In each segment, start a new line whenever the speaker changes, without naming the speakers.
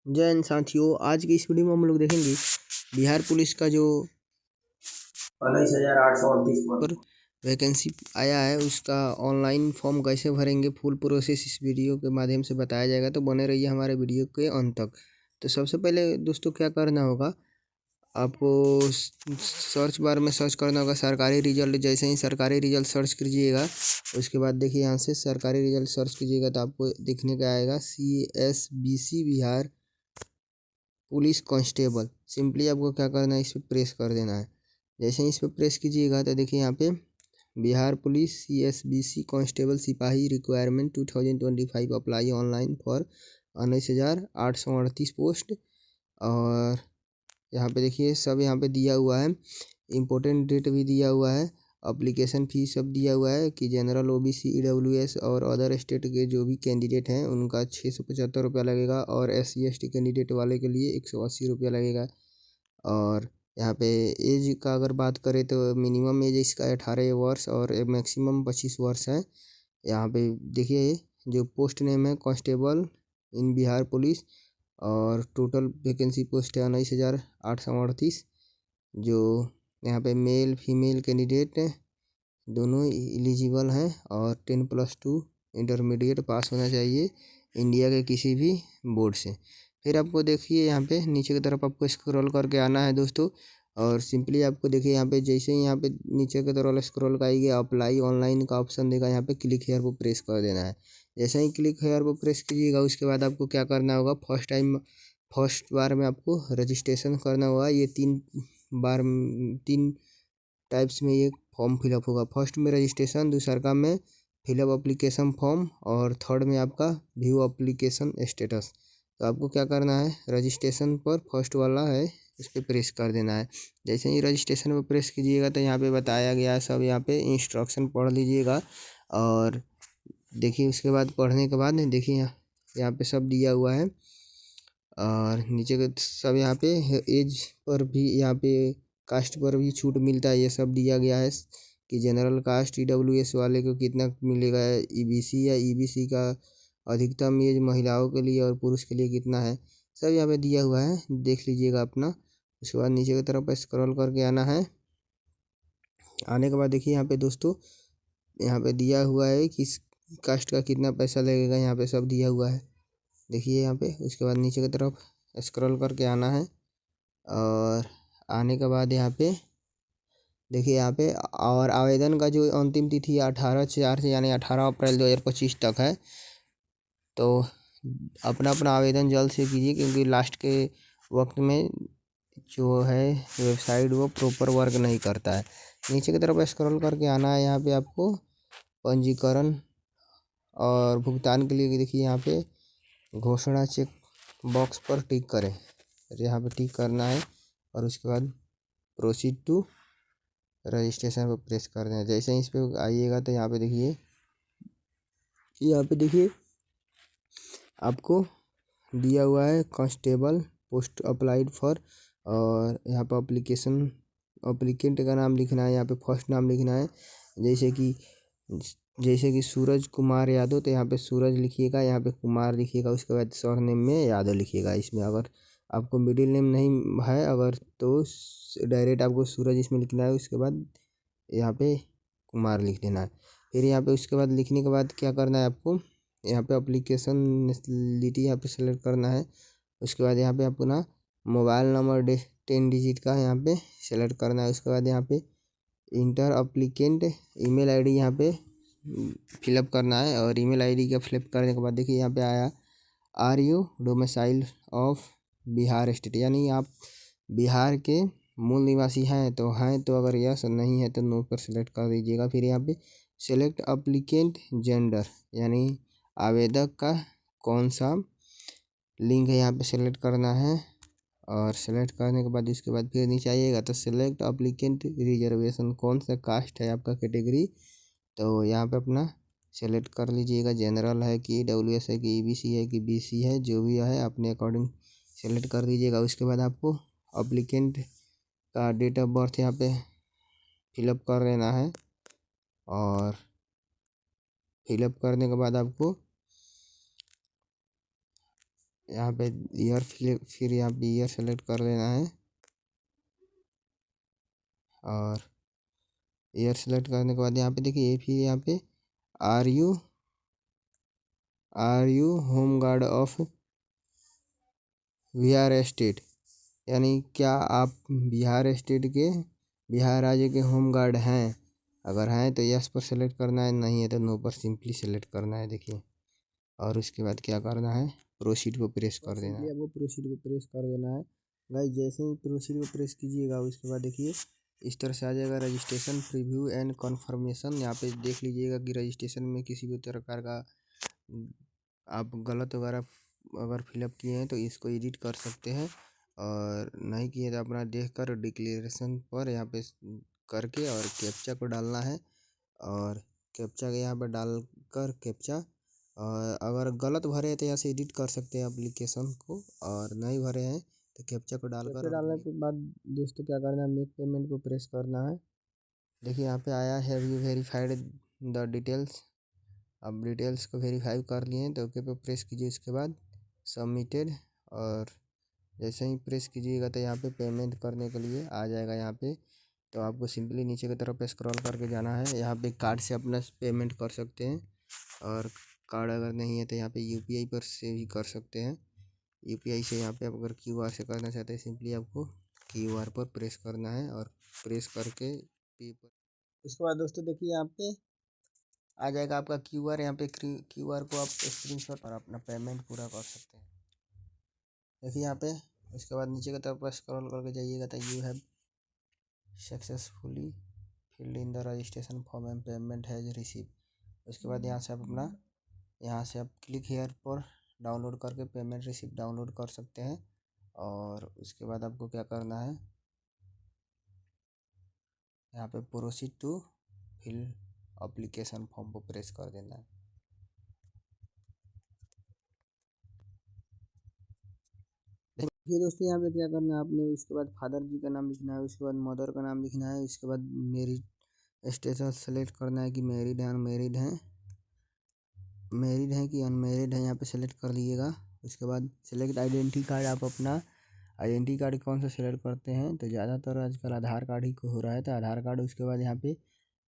जय हिंद साथियों, आज की इस वीडियो में हम लोग देखेंगे बिहार पुलिस का जो
19,838
पर वैकेंसी आया है उसका ऑनलाइन फॉर्म कैसे भरेंगे, फुल प्रोसेस इस वीडियो के माध्यम से बताया जाएगा। तो बने रहिए हमारे वीडियो के अंत तक। तो सबसे पहले दोस्तों क्या करना होगा, आपको सर्च बार में सर्च करना होगा सरकारी रिजल्ट। जैसे ही सरकारी रिजल्ट सर्च कीजिएगा उसके बाद देखिए यहाँ से सरकारी रिजल्ट सर्च कीजिएगा तो आपको देखने का आएगा CSBC Bihar police constable. Simply आपको क्या करना है, इस पर प्रेस कर देना है। जैसे ही इस पर प्रेस कीजिएगा तो देखिए यहाँ पे बिहार पुलिस CSBC कांस्टेबल सिपाही requirement 2025 apply online for 19,838 post. और यहाँ पे देखिए सब यहाँ पे दिया हुआ है, इम्पोर्टेंट डेट भी दिया हुआ है, अप्लीकेशन फ़ीस सब दिया हुआ है कि जनरल OBC EWS और अदर स्टेट के जो भी कैंडिडेट हैं उनका 675 लगेगा और SC ST कैंडिडेट वाले के लिए 180 लगेगा। और यहाँ पे एज का अगर बात करें तो मिनिमम एज इसका 18 वर्ष और मैक्सिमम 25 वर्ष है। यहाँ पे देखिए जो पोस्ट नेम है कांस्टेबल इन बिहार पुलिस और टोटल वैकेंसी पोस्ट है 19,838। जो यहाँ पे मेल फीमेल कैंडिडेट दोनों एलिजिबल हैं और 10+2 इंटरमीडिएट पास होना चाहिए इंडिया के किसी भी बोर्ड से। फिर आपको देखिए यहाँ पे नीचे की तरफ आपको स्क्रॉल करके आना है दोस्तों। और सिंपली आपको देखिए यहाँ पे जैसे ही यहाँ पे नीचे की तरफ स्क्रॉल का आएगा अप्लाई ऑनलाइन का ऑप्शन देगा, यहाँ पे क्लिक हेयर पर प्रेस कर देना है। जैसे ही क्लिक हेयर पर प्रेस कीजिएगा उसके बाद आपको क्या करना होगा, फर्स्ट बार में आपको रजिस्ट्रेशन करना होगा। ये 3 टाइप्स में ये फॉर्म फिलअप होगा। फर्स्ट में रजिस्ट्रेशन, दूसरा का में फिलअप एप्लीकेशन फॉर्म और थर्ड में आपका व्यू एप्लीकेशन स्टेटस। तो आपको क्या करना है, रजिस्ट्रेशन पर फर्स्ट वाला है इस पर प्रेस कर देना है। जैसे ही रजिस्ट्रेशन पर प्रेस कीजिएगा तो यहाँ पे बताया गया है सब, यहाँ पे इंस्ट्रक्शन पढ़ लीजिएगा। और देखिए उसके बाद पढ़ने के बाद देखिए यहाँ पे सब दिया हुआ है और नीचे के सब यहाँ पे एज पर भी, यहाँ पे कास्ट पर भी छूट मिलता है, ये सब दिया गया है कि जनरल कास्ट EWS वाले को कितना मिलेगा, EBC या EBC का अधिकतम एज महिलाओं के लिए और पुरुष के लिए कितना है, सब यहाँ पे दिया हुआ है, देख लीजिएगा अपना। उसके बाद नीचे की तरफ स्क्रॉल करके आना है। आने के बाद देखिए यहाँ पे दोस्तों यहाँ पे दिया हुआ है कि कास्ट का कितना पैसा लगेगा, यहाँ पे सब दिया हुआ है देखिए यहाँ पे। उसके बाद नीचे की तरफ स्क्रॉल करके आना है और आने के बाद यहाँ पे देखिए यहाँ पे और आवेदन का जो अंतिम तिथि 18/4 से यानी 18 अप्रैल 2025 तक है। तो अपना अपना आवेदन जल्द से कीजिए क्योंकि लास्ट के वक्त में जो है वेबसाइट वो प्रॉपर वर्क नहीं करता है। नीचे की तरफ स्क्रॉल करके आना है, यहाँ पे आपको पंजीकरण और भुगतान के लिए देखिए यहाँ पे घोषणा चेक बॉक्स पर टिक करें, यहाँ पे टिक करना है और उसके बाद प्रोसीड टू रजिस्ट्रेशन पर प्रेस कर देना। जैसे ही इस पर आइएगा तो यहाँ पे देखिए आपको दिया हुआ है कांस्टेबल पोस्ट अप्लाइड फॉर, और यहाँ पर अप्लीकेंट का नाम लिखना है, यहाँ पे फर्स्ट नाम लिखना है जैसे कि सूरज कुमार यादव, तो यहाँ पे सूरज लिखिएगा, यहाँ पे कुमार लिखिएगा, उसके बाद सरनेम में यादव लिखिएगा। इसमें अगर आपको मिडिल नेम नहीं है अगर तो डायरेक्ट आपको सूरज इसमें लिखना है, उसके बाद यहाँ पे कुमार लिख देना है। फिर यहाँ पे उसके बाद लिखने के बाद क्या करना है, आपको यहाँ पे एप्लीकेशन नेशनलिटी यहाँ पे सेलेक्ट करना है। उसके बाद यहाँ पे अपना मोबाइल नंबर 10 डिजिट का यहाँ पे सेलेक्ट करना है। उसके बाद यहाँ पे इंटर अप्लीकेंट ईमेल आईडी यहाँ पे फिलअप करना है और ईमेल आईडी का फिलअप करने के बाद देखिए यहाँ पे आया are you domicile of Bihar state, यानी आप बिहार के मूल निवासी हैं तो अगर यस नहीं है तो नो पर सेलेक्ट कर दीजिएगा। फिर यहाँ पे सेलेक्ट अप्लीकेंट जेंडर, यानी आवेदक का कौन सा लिंग है यहाँ पे सेलेक्ट करना है। और सेलेक्ट करने के बाद उसके बाद फिर नीचे आइएगा तो सेलेक्ट अप्लीकेंट रिजर्वेशन, कौन सा कास्ट है आपका कैटेगरी, तो यहाँ पे अपना सेलेक्ट कर लीजिएगा, जनरल है कि EWS है कि EBC है कि BC है, जो भी है अपने अकॉर्डिंग सेलेक्ट कर दीजिएगा। उसके बाद आपको अप्लीकेंट का डेट ऑफ बर्थ यहाँ पे फिलअप कर देना है और फिलअप करने के बाद आपको यहाँ पे ईयर, फिर यहाँ पे ईयर सेलेक्ट कर लेना है और ईयर सेलेक्ट करने के बाद यहाँ पे देखिए फिर यहाँ पे are you home guard of Bihar state, यानी क्या आप बिहार स्टेट के, बिहार राज्य के होम गार्ड हैं। अगर हैं तो यस पर सेलेक्ट करना है, नहीं है तो नो पर सिंपली सेलेक्ट करना है। देखिए और उसके बाद क्या करना है, प्रोसीड को प्रेस कर देना है। वो प्रोसीड को प्रेस कर देना है गाइस। जैसे ही प्रोसीड को प्रेस कीजिएगा उसके बाद देखिए इस तरह से आ जाएगा रजिस्ट्रेशन प्रीव्यू एंड कन्फर्मेशन। यहाँ पे देख लीजिएगा कि रजिस्ट्रेशन में किसी भी प्रकार का आप गलत वगैरह अगर फिलअप किए हैं तो इसको एडिट कर सकते हैं, और नहीं किए तो अपना देख कर डिक्लेरेशन पर यहाँ पे करके और कैप्चा को डालना है। और कैप्चा के यहाँ पर डाल कर कैप्चा, और अगर गलत भरे हैं तो यहाँ से एडिट कर सकते हैं एप्लीकेशन को, और नहीं भरे हैं तो कैप्चा को डालकर डालने के बाद दोस्तों क्या करना है, मेक पेमेंट को प्रेस करना है। देखिए यहाँ पे आया है have you verified the details. अब डिटेल्स को वेरीफाई कर लिए हैं तो ओके पे प्रेस कीजिए। उसके बाद सबमिटेड, और जैसे ही प्रेस कीजिएगा तो यहाँ पे पेमेंट करने के लिए आ जाएगा। यहाँ पे तो आपको सिंपली नीचे की तरफ स्क्रॉल करके जाना है। यहाँ पे कार्ड से अपना पेमेंट कर सकते हैं, और कार्ड अगर नहीं है तो यहाँ पे यूपीआई पर से भी कर सकते हैं। यूपीआई से यहाँ पे आप अगर क्यूआर से करना चाहते हैं सिंपली आपको क्यूआर पर प्रेस करना है, और प्रेस करके पे पर। उसके बाद दोस्तों देखिए यहाँ पे आ जाएगा आपका क्यूआर। यहाँ पे क्यूआर को आप स्क्रीनशॉट और अपना पेमेंट पूरा कर सकते हैं। देखिए यहाँ पे उसके बाद नीचे की तरफ स्क्रॉल करके जाइएगा तो you have successfully filled in the registration form and payment has receive. उसके बाद यहाँ से आप अपना, यहाँ से आप क्लिक हेयर पर डाउनलोड करके पेमेंट रिसिप्ट डाउनलोड कर सकते हैं। और उसके बाद आपको क्या करना है, यहाँ पे proceed to fill application form को प्रेस कर देना है। देखिए दोस्तों यहाँ पे क्या करना है आपने, उसके बाद फादर जी का नाम लिखना है, उसके बाद मदर का नाम लिखना है, उसके बाद मैरिज स्टेटस सेलेक्ट करना है कि मैरिड है अनमैरिड हैं, मैरिड हैं कि अनमैरिड हैं, यहाँ पे सेलेक्ट कर लीजिएगा। उसके बाद सेलेक्ट आइडेंटिटी कार्ड, आप अपना आइडेंटिटी कार्ड कौन सा सेलेक्ट करते हैं तो ज़्यादातर आजकल आधार कार्ड ही हो रहा है, तो आधार कार्ड। उसके बाद यहाँ पे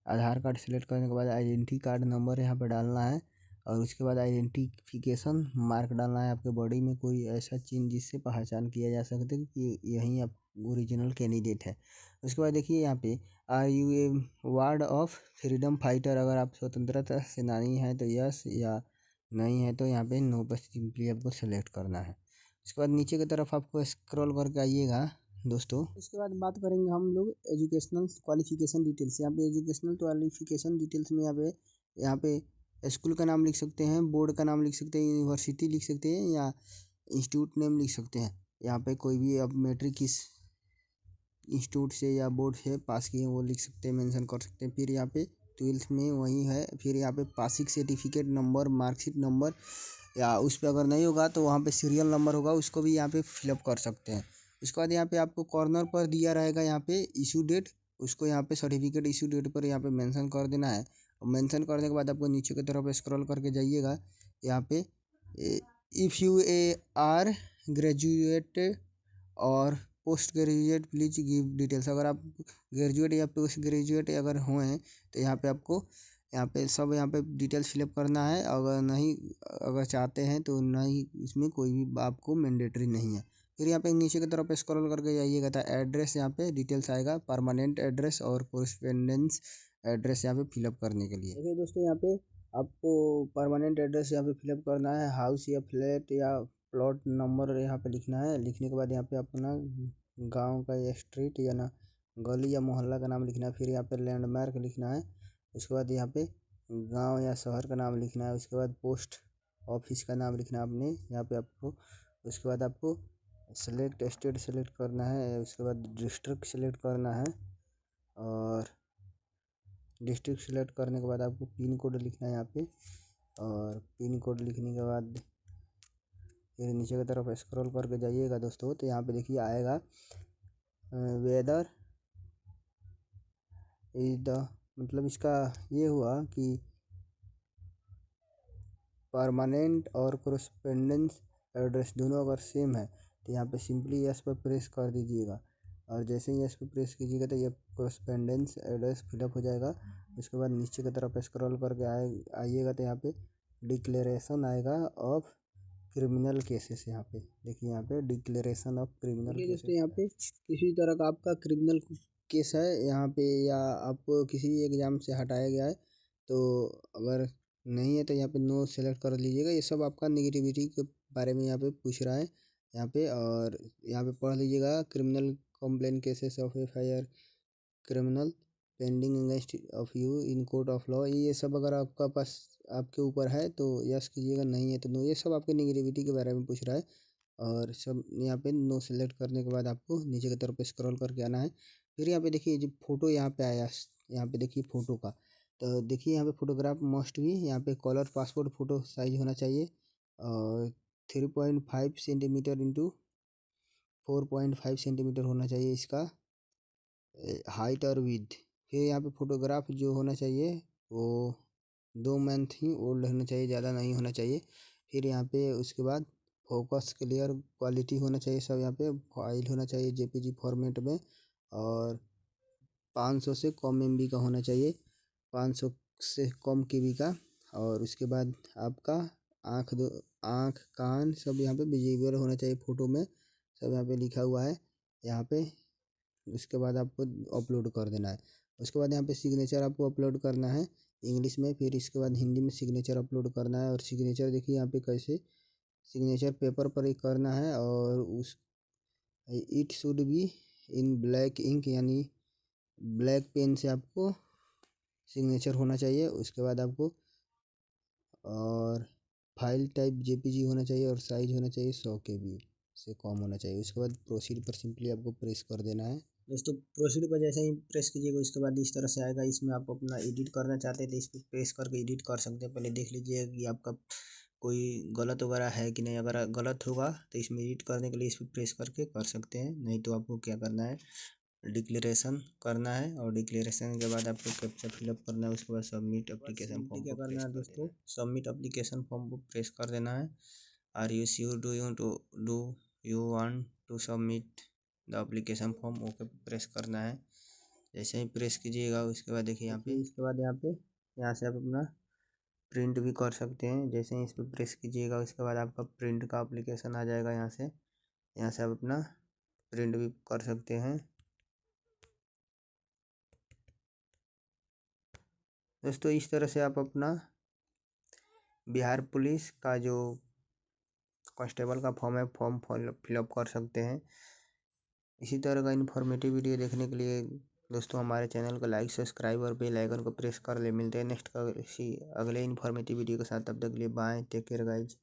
आधार कार्ड सेलेक्ट करने के बाद आइडेंटिटी कार्ड नंबर यहाँ पर डालना है, और उसके बाद आइडेंटिफिकेशन मार्क डालना है आपके बॉडी में, कोई ऐसा चिन्ह जिससे पहचान किया जा सकते कि यही आप ओरिजिनल कैंडिडेट है। उसके बाद देखिए यहाँ पे are you a ward of freedom fighter, अगर आप स्वतंत्रता सेनानी हैं तो यस, या नहीं है तो यहाँ पे नो पर सिंपली आपको सेलेक्ट करना है। उसके बाद नीचे की तरफ आपको स्क्रॉल करके आइएगा दोस्तों। उसके बाद बात करेंगे हम लोग एजुकेशनल क्वालिफिकेशन डिटेल्स। यहाँ पे एजुकेशनल क्वालिफिकेशन डिटेल्स में यहाँ पे स्कूल का नाम लिख सकते हैं, बोर्ड का नाम लिख सकते हैं, यूनिवर्सिटी लिख सकते हैं, या इंस्टीट्यूट नेम लिख सकते हैं। यहाँ पे कोई भी अब मैट्रिक किस इंस्टीट्यूट से या बोर्ड से पास किए वो लिख सकते हैं, मेंशन कर सकते हैं। फिर यहाँ पे ट्वेल्थ में वही है, फिर यहाँ पे passing certificate number, marksheet number, या उस पर अगर नहीं होगा तो वहाँ पे सीरियल नंबर होगा, उसको भी यहाँ पे फिलअप कर सकते हैं। उसके बाद यहाँ पे आपको कॉर्नर पर दिया रहेगा यहाँ पे इशू डेट, उसको यहाँ पे सर्टिफिकेट इशू डेट पर यहाँ पे मेंशन कर देना है। और मेंशन करने के बाद आपको नीचे की तरफ स्क्रॉल करके जाइएगा। यहाँ पे if you are graduate और post graduate please give details, अगर आप ग्रेजुएट या पोस्ट ग्रेजुएट अगर हुए तो यहाँ पे आपको यहाँ पे सब यहाँ पे डिटेल्स फिलअप करना है। अगर नहीं, अगर चाहते हैं तो नहीं, इसमें कोई भी आपको मैंडेटरी नहीं है। फिर यहाँ पे नीचे की तरफ स्क्रॉल करके जाइएगा तो एड्रेस यहाँ पे डिटेल्स आएगा, परमानेंट एड्रेस और कोरेस्पेंडेंस एड्रेस यहाँ पे फिलअप करने के लिए। देखिए दोस्तों यहाँ पे आपको परमानेंट एड्रेस यहाँ पे फिलअप करना है, हाउस या फ्लैट या प्लॉट नंबर यहाँ पे लिखना है। लिखने के बाद यहाँ पे अपना गांव का या स्ट्रीट या ना गली या मोहल्ला का नाम लिखना है। फिर यहाँ पे लैंडमार्क लिखना है। उसके बाद यहाँ पे गांव या शहर का नाम लिखना है। उसके बाद पोस्ट ऑफिस का नाम लिखना है आपने यहाँ पे आपको। उसके बाद आपको सेलेक्ट स्टेट सेलेक्ट करना है। उसके बाद डिस्ट्रिक्ट सेलेक्ट करना है, और डिस्ट्रिक्ट सेलेक्ट करने के बाद आपको पिन कोड लिखना है यहाँ पे। और पिन कोड लिखने के बाद फिर नीचे की तरफ स्क्रॉल करके जाइएगा दोस्तों, तो यहाँ पे देखिए आएगा वेदर इज द, मतलब इसका ये हुआ कि परमानेंट और कोरेस्पेंडेंस एड्रेस दोनों अगर सेम है तो यहाँ पे सिंपली यस पर प्रेस कर दीजिएगा। और जैसे ही यस पर प्रेस कीजिएगा तो ये कोरेस्पेंडेंस एड्रेस फिलअप हो जाएगा। उसके बाद नीचे की तरफ स्क्रॉल करके आइएगा तो यहाँ पे डिक्लेरेशन आएगा ऑफ क्रिमिनल केसेस। यहाँ पे देखिए, यहाँ पे डिक्लेरेशन ऑफ क्रिमिनल केसेस। दोस्तों यहाँ पे किसी तरह का आपका क्रिमिनल केस है यहाँ पे, या आपको किसी भी एग्जाम से हटाया गया है, तो अगर नहीं है तो यहाँ पे नो सेलेक्ट कर लीजिएगा। ये सब आपका निगेटिविटी के बारे में यहाँ पे पूछ रहा है यहाँ पे, और यहाँ पे पढ़ लीजिएगा criminal complaint cases of FIR criminal pending against of you in court of law. ये सब अगर आपका पास आपके ऊपर है तो यस कीजिएगा, नहीं है तो नो। ये सब आपके निगेटिविटी के बारे में पूछ रहा है। और सब यहाँ पे नो सेलेक्ट करने के बाद आपको नीचे की तरफ स्क्रॉल करके आना है। फिर यहाँ पे देखिए जो फोटो यहाँ पे आया, यहाँ पे देखिए फोटो का, तो देखिए यहाँ पे फोटोग्राफ मस्ट भी यहाँ पे कलर पासपोर्ट फ़ोटो साइज होना चाहिए, और 3.5 सेंटीमीटर इंटू 4.5 सेंटीमीटर होना चाहिए इसका हाइट और विड्थ। फिर यहाँ पे फोटोग्राफ जो होना चाहिए वो 2 मंथ ही ओल्ड होना चाहिए, ज़्यादा नहीं होना चाहिए। फिर यहाँ पे उसके बाद फोकस क्लियर क्वालिटी होना चाहिए सब। यहाँ पे फाइल होना चाहिए JPG फॉर्मेट में, और 500 से कम MB का होना चाहिए, 500 से कम KB का। और उसके बाद आपका आँख कान सब यहाँ पे विजिबल होना चाहिए फ़ोटो में, सब यहाँ पे लिखा हुआ है यहाँ पे। उसके बाद आपको अपलोड कर देना है। उसके बाद यहाँ पे सिग्नेचर आपको अपलोड करना है इंग्लिश में, फिर इसके बाद हिंदी में सिग्नेचर अपलोड करना है। और सिग्नेचर देखिए यहाँ पे कैसे सिग्नेचर पेपर पर ही करना है, और उस it should be in black ink, यानी ब्लैक पेन से आपको सिग्नेचर होना चाहिए। उसके बाद आपको और फाइल टाइप JPG होना चाहिए, और साइज होना चाहिए 100 KB से कम होना चाहिए। उसके बाद प्रोसीड पर सिंपली आपको प्रेस कर देना है। दोस्तों प्रोसीड पर जैसे ही प्रेस कीजिएगा उसके बाद इस तरह से आएगा। इसमें आप अपना एडिट करना चाहते हैं तो इस पर प्रेस करके एडिट कर सकते हैं। पहले देख लीजिए कि आपका कोई गलत वगैरह है कि नहीं। अगर गलत होगा तो इसमें एडिट करने के लिए इस पर प्रेस करके कर सकते हैं, नहीं तो आपको क्या करना है, डिक्लेरेशन करना है। और डिक्लेरेशन के बाद आपको कैप्चा फिलअप करना है। उसके बाद सबमिट एप्लीकेशन फॉर्म क्या करना है दोस्तों, सबमिट एप्लीकेशन फॉर्म को प्रेस कर देना है। Are you sure do you want to submit the application form, okay press करना है। जैसे ही प्रेस कीजिएगा उसके बाद देखिए यहाँ पे, इसके बाद यहाँ से आप अपना प्रिंट भी कर सकते हैं। जैसे ही इस पर प्रेस कीजिएगा उसके बाद आपका प्रिंट का एप्लीकेशन आ जाएगा। यहाँ से आप अपना प्रिंट भी कर सकते हैं। दोस्तों इस तरह से आप अपना बिहार पुलिस का जो कांस्टेबल का फॉर्म है, फॉर्म फिलअप कर सकते हैं। इसी तरह का इन्फॉर्मेटिव वीडियो देखने के लिए दोस्तों हमारे चैनल को लाइक, सब्सक्राइब और बेल आइकन को प्रेस कर ले। मिलते हैं नेक्स्ट का इसी अगले इन्फॉर्मेटिव वीडियो के साथ। तब तक के लिए बाय, टेक केयर गाइज।